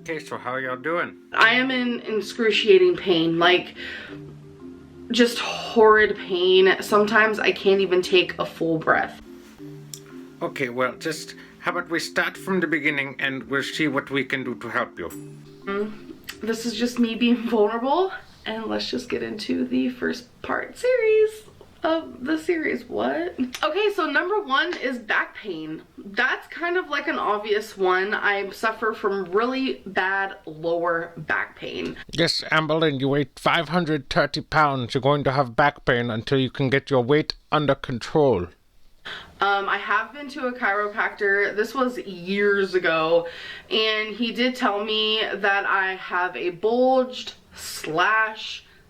Okay, so how y'all doing? I am in excruciating pain, like just horrid pain. Sometimes I can't even take a full breath. Okay, well, just how about we start from the beginning and we'll see what we can do to help you. This is just me being vulnerable, and let's just get into the first series of the series. What? Okay, so number one is back pain. That's kind of like an obvious one. I suffer from really bad lower back pain. Yes, Amberlynn, you weigh 530 pounds. You're going to have back pain until you can get your weight under control. I have been to a chiropractor. This was years ago, and he did tell me that I have a bulged /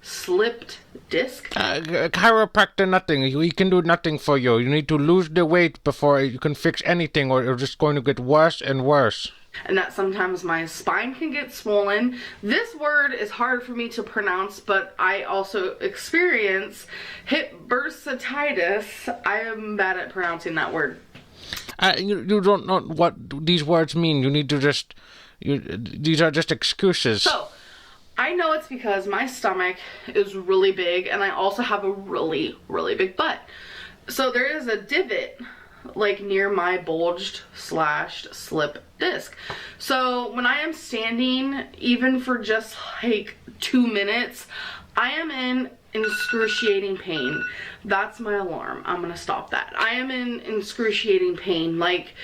slipped disc. Chiropractor, nothing. He can do nothing for you. You need to lose the weight before you can fix anything, or you're just going to get worse and worse. And that sometimes my spine can get swollen. This word is hard for me to pronounce, but I also experience hip bursitis. I am bad at pronouncing that word. You don't know what these words mean. You need to just... these are just excuses. So, I know it's because my stomach is really big, and I also have a really, really big butt. So there is a divot like near my bulged / slip disc. So when I am standing, even for just like 2 minutes, I am in excruciating pain. That's my alarm. I'm gonna stop that. I am in excruciating pain, like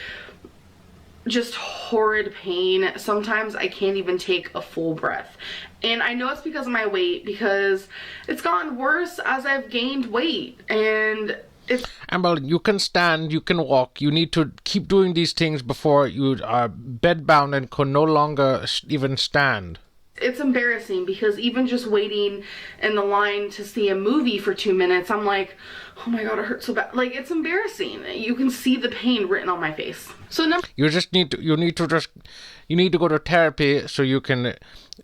just horrid pain. Sometimes I can't even take a full breath. And I know it's because of my weight, because it's gotten worse as I've gained weight. And Amber, you can stand, you can walk. You need to keep doing these things before you are bedbound and can no longer even stand. It's embarrassing because even just waiting in the line to see a movie for 2 minutes, I'm like, oh my god, it hurts so bad. Like, it's embarrassing. You can see the pain written on my face. So you need to go to therapy so you can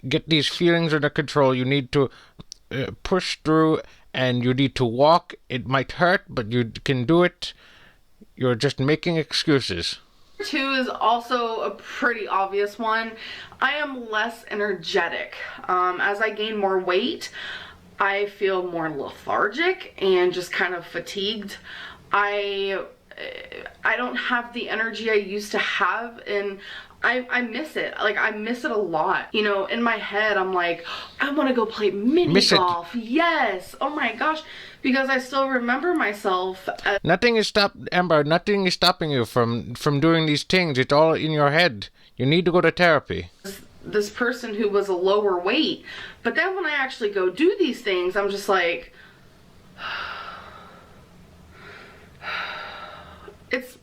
get these feelings under control. You need to push through, and you need to walk. It might hurt, but you can do it. You're just making excuses. 2 is also a pretty obvious one. I am less energetic. As I gain more weight, I feel more lethargic and just kind of fatigued. I don't have the energy I used to have, and I miss it. Like, I miss it a lot. You know, in my head, I'm like, I want to go play mini golf. Yes. Oh my gosh. Because I still remember myself. Nothing is stopping you from doing these things. It's all in your head. You need to go to therapy. This person who was a lower weight. But then when I actually go do these things, I'm just like...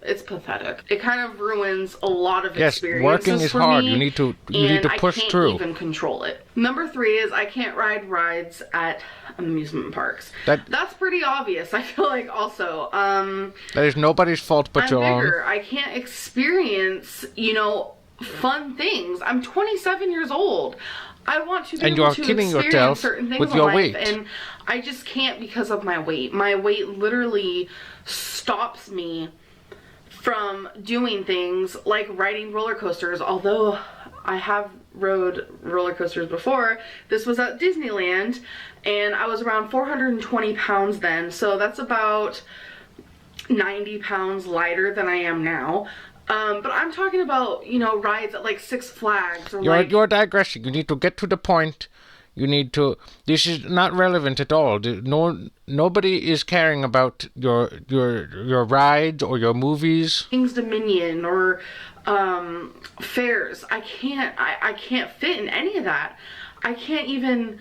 It's pathetic. It kind of ruins a lot of experiences. Yes, working is hard. Me, you need to push through. I can't even control it. Number 3 is I can't ride rides at amusement parks. That's pretty obvious. I feel like also. That is nobody's fault but your own. I can't experience, fun things. I'm 27 years old. I want to be able to experience certain things in life, and I just can't because of my weight. My weight literally stops me from doing things like riding roller coasters. Although I have rode roller coasters before. This was at Disneyland, and I was around 420 pounds then, so that's about 90 pounds lighter than I am now. But I'm talking about, rides at like Six Flags or You're digressing. You need to get to the point. This is not relevant at all. Nobody is caring about your rides or your movies. King's Dominion or fairs. I can't fit in any of that. I can't even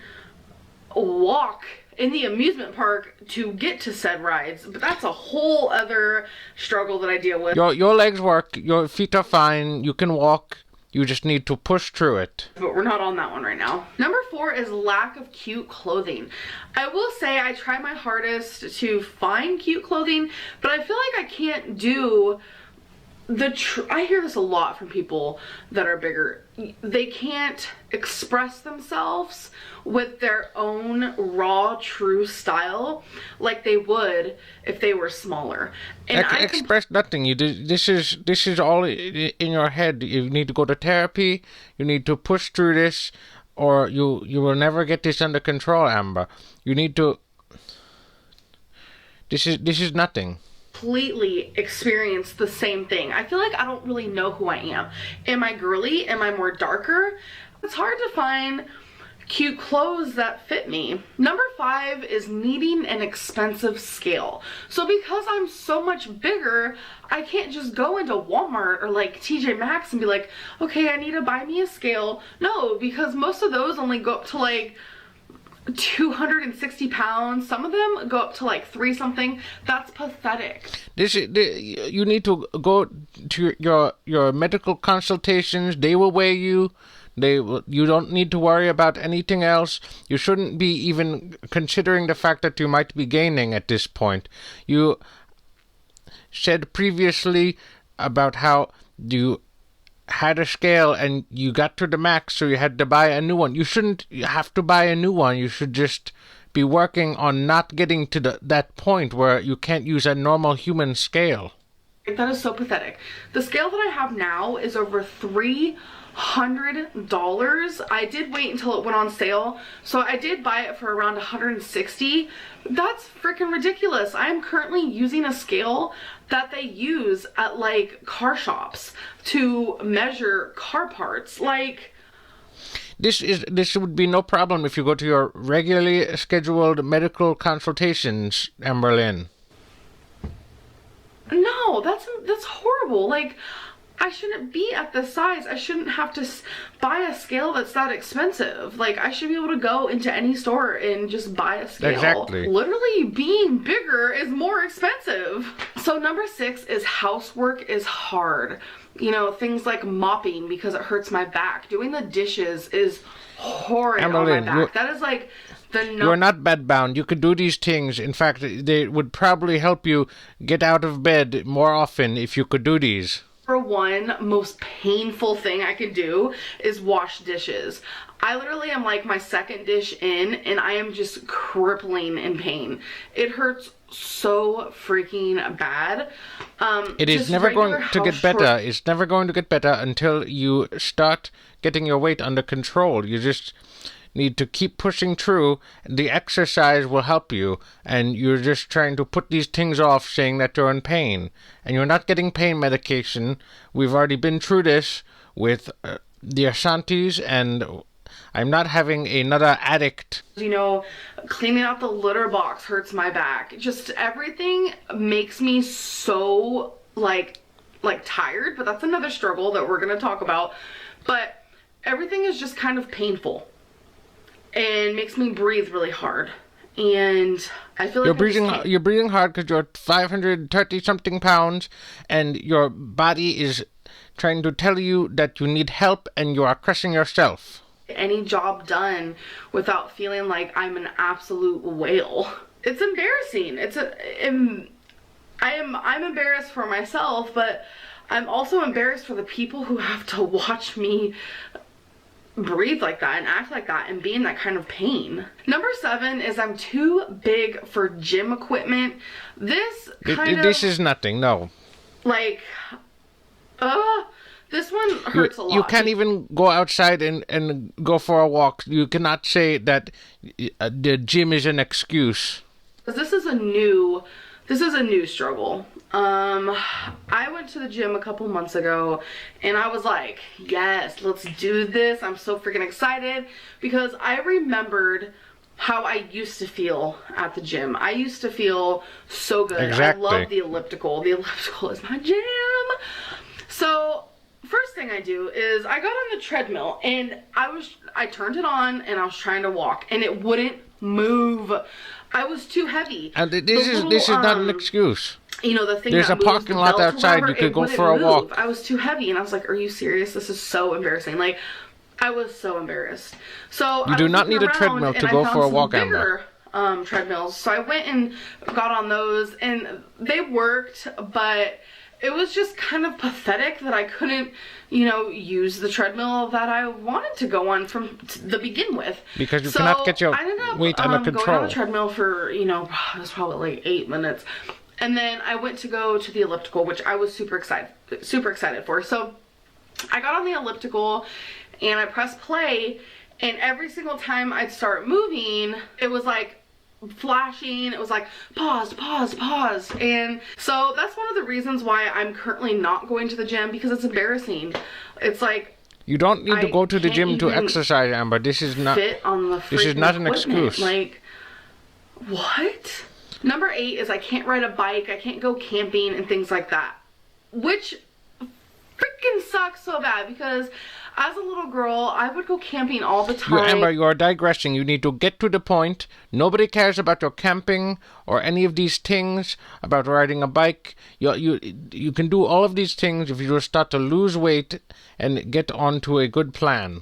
walk in the amusement park to get to said rides. But that's a whole other struggle that I deal with. Your legs work. Your feet are fine. You can walk. You just need to push through it. But we're not on that one right now. Number 4 is lack of cute clothing. I will say I try my hardest to find cute clothing, but I feel like I can't do I hear this a lot from people that are bigger. They can't express themselves with their own raw, true style like they would if they were smaller. And Express nothing. This is all in your head. You need to go to therapy. You need to push through this, or you will never get this under control, Amber. You need to. This is nothing. Completely experience the same thing. I feel like I don't really know who I am. Am I girly? Am I more darker? It's hard to find cute clothes that fit me. Number 5 is needing an expensive scale. So because I'm so much bigger, I can't just go into Walmart or like TJ Maxx and be like, okay, I need to buy me a scale. No, because most of those only go up to like 260 pounds. Some of them go up to like 3 something. That's pathetic. You need to go to your medical consultations. They will weigh you. You don't need to worry about anything else. You shouldn't be even considering the fact that you might be gaining at this point. You said previously about how you had a scale and you got to the max, so you had to buy a new one. You shouldn't have to buy a new one. You should just be working on not getting to that point where you can't use a normal human scale. That is so pathetic. The scale that I have now is over $300. I did wait until it went on sale, so I did buy it for around $160. That's freaking ridiculous. I am currently using a scale that they use at like car shops to measure car parts. Like, this would be no problem if you go to your regularly scheduled medical consultations, Amberlynn. No, that's horrible. Like, I shouldn't be at this size. I shouldn't have to buy a scale that's that expensive. Like, I should be able to go into any store and just buy a scale. Exactly. Literally, being bigger is more expensive. So number 6 is housework is hard. You know, things like mopping because it hurts my back. Doing the dishes is horrid Amberlynn, on my back. That is like you're not bedbound. You could do these things. In fact, they would probably help you get out of bed more often if you could do these. Number 1 most painful thing I could do is wash dishes. I literally am like my second dish in and I am just crippling in pain. It hurts so freaking bad. It is never going to get better. It's never going to get better until you start getting your weight under control. You just need to keep pushing through. The exercise will help you, and you're just trying to put these things off saying that you're in pain, and you're not getting pain medication. We've already been through this with the Ashantis, and I'm not having another addict. You know, cleaning out the litter box hurts my back. Just everything makes me so like tired, but that's another struggle that we're gonna talk about. But everything is just kind of painful and makes me breathe really hard. And I feel like you're breathing hard because you're 530 something pounds, and your body is trying to tell you that you need help, and you are crushing yourself. Any job done without feeling like I'm an absolute whale. It's embarrassing. I'm embarrassed for myself, but I'm also embarrassed for the people who have to watch me breathe like that and act like that and be in that kind of pain. Number 7 is I'm too big for gym equipment. This is nothing, no. Like, this one hurts a lot. You can't even go outside and go for a walk. You cannot say that the gym is an excuse. This is a new struggle. I went to the gym a couple months ago and I was like, yes, let's do this. I'm so freaking excited because I remembered how I used to feel at the gym. I used to feel so good. Exactly. I love the elliptical. The elliptical is my jam. So first thing I do is I got on the treadmill and I turned it on and I was trying to walk and it wouldn't move. I was too heavy. And this is not an excuse. You know, the thing there's that a parking lot outside. You could go for a walk. I was too heavy and I was like, are you serious? This is so embarrassing. Like, I was so embarrassed. So you do not need a treadmill to go for a walk, Amber. Treadmills. So I went and got on those and they worked, but it was just kind of pathetic that I couldn't, you know, use the treadmill that I wanted to go on from the begin with. Because you cannot get your weight under control. Going on the treadmill for, you know, it was probably like 8 minutes. And then I went to go to the elliptical, which I was super excited for. So I got on the elliptical and I pressed play, and every single time I'd start moving, it was like flashing. It was like pause, pause, pause. And so that's one of the reasons why I'm currently not going to the gym, because it's embarrassing. It's like, you don't need to go to the gym to exercise, Amber. This is not fit on the this is not an excuse. Like, what? Number 8 is I can't ride a bike, I can't go camping and things like that, which freaking sucks so bad, because as a little girl, I would go camping all the time. Amber, you are digressing. You need to get to the point. Nobody cares about your camping or any of these things, about riding a bike. You can do all of these things if you just start to lose weight and get onto a good plan.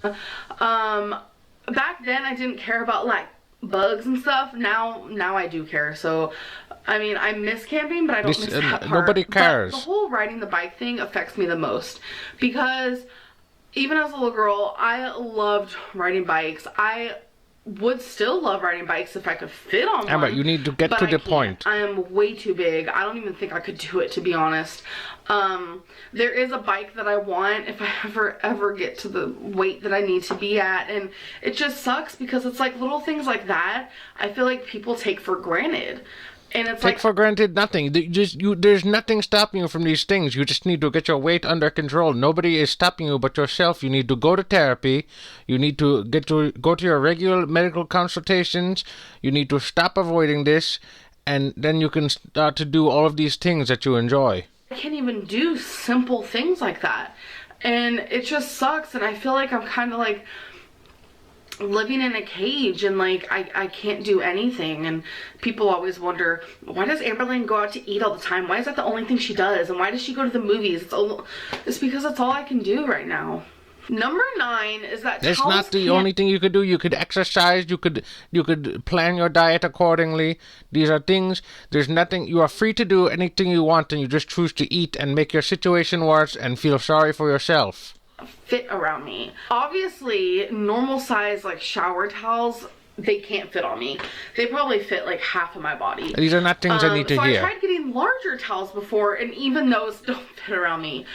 Back then, I didn't care about, like, bugs and stuff. Now I do care. So, I mean, I miss camping, but I don't miss that part. Nobody cares. But the whole riding the bike thing affects me the most, because even as a little girl, I loved riding bikes. I would still love riding bikes if I could fit on one. But you need to get to the point. I am way too big. I don't even think I could do it, to be honest. There is a bike that I want if I ever get to the weight that I need to be at, and it just sucks because it's like little things like that I feel like people take for granted. And it's Take for granted nothing. There's nothing stopping you from these things. You just need to get your weight under control. Nobody is stopping you but yourself. You need to go to therapy. You need to go to your regular medical consultations. You need to stop avoiding this, and then you can start to do all of these things that you enjoy. I can't even do simple things like that, and it just sucks. And I feel like I'm kind of like living in a cage, and like I can't do anything. And people always wonder, why does Amberlynn go out to eat all the time? Why is that the only thing she does? And why does she go to the movies? It's because it's all I can do right now. Number 9 is that that's not the only thing you could do. You could exercise. You could plan your diet accordingly. These are things. There's nothing. You are free to do anything you want, and you just choose to eat and make your situation worse and feel sorry for yourself. Fit around me. Obviously, normal size like shower towels, they can't fit on me. They probably fit like half of my body. These are not things I need to hear. I tried getting larger towels before, and even those don't fit around me.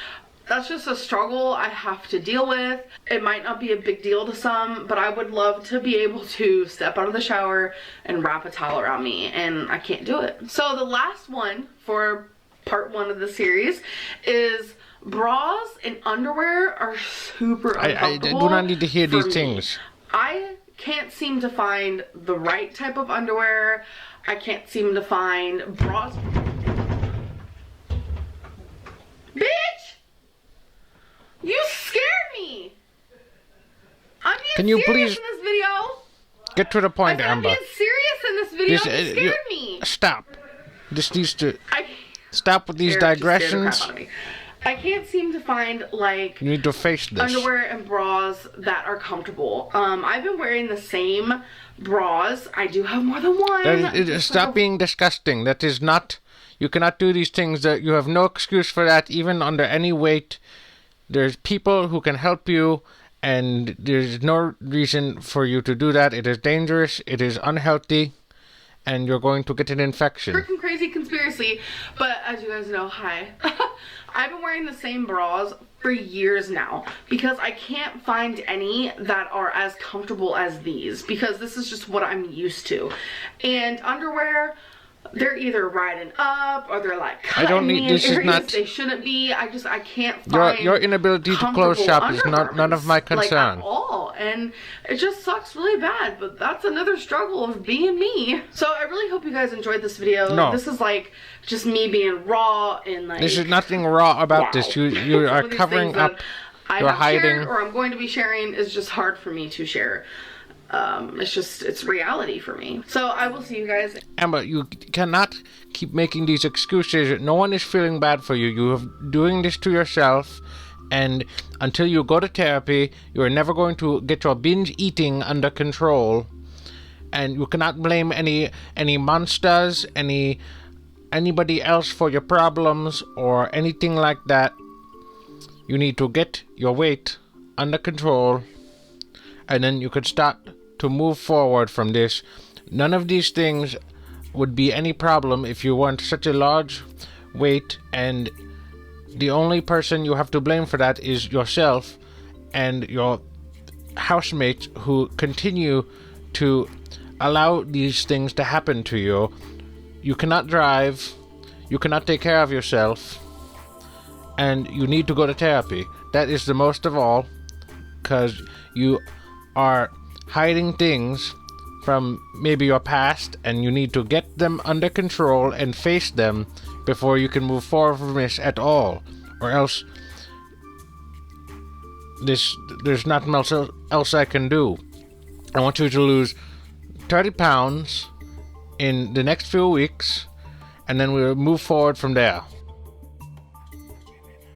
That's just a struggle I have to deal with. It might not be a big deal to some, but I would love to be able to step out of the shower and wrap a towel around me, and I can't do it. So the last one for part 1 of the series is bras and underwear are super uncomfortable. I do not need to hear these things. I can't seem to find the right type of underwear. I can't seem to find bras. Bitch! You scared me! I'm being serious in this video. Get to the point, Amber. I'm being serious in this video. You scared me. Stop. This needs to stop with these digressions. I can't seem to find, like, you need to face this. Underwear and bras that are comfortable. I've been wearing the same bras. I do have more than one. Stop being disgusting. That is not. You cannot do these things. That you have no excuse for that, even under any weight. There's people who can help you, and there's no reason for you to do that. It is dangerous. It is unhealthy. And you're going to get an infection. Freaking crazy conspiracy. But as you guys know, hi. I've been wearing the same bras for years now because I can't find any that are as comfortable as these, because this is just what I'm used to. And underwear, they're either riding up or they're like cutting me in areas they shouldn't be. I can't find your inability to close shop is none of my concern. Like, at all. And it just sucks really bad, but that's another struggle of being me. So I really hope you guys enjoyed this video. No. This is like just me being raw and like. This is nothing raw about this. You are covering up. You're hiding. Or I'm going to be sharing is just hard for me to share. It's reality for me. So I will see you guys. Amber, you cannot keep making these excuses. No one is feeling bad for you. You are doing this to yourself, and until you go to therapy, you are never going to get your binge eating under control. And you cannot blame any monsters, any anybody else for your problems or anything like that. You need to get your weight under control, and then you could start to move forward from this. None of these things would be any problem if you weren't such a large weight, and the only person you have to blame for that is yourself and your housemates who continue to allow these things to happen to you. You cannot drive, you cannot take care of yourself, and you need to go to therapy. That is the most of all, because you are hiding things from maybe your past, and you need to get them under control and face them before you can move forward from this at all, or else there's nothing else I can do. I want you to lose 30 pounds in the next few weeks, and then we'll move forward from there.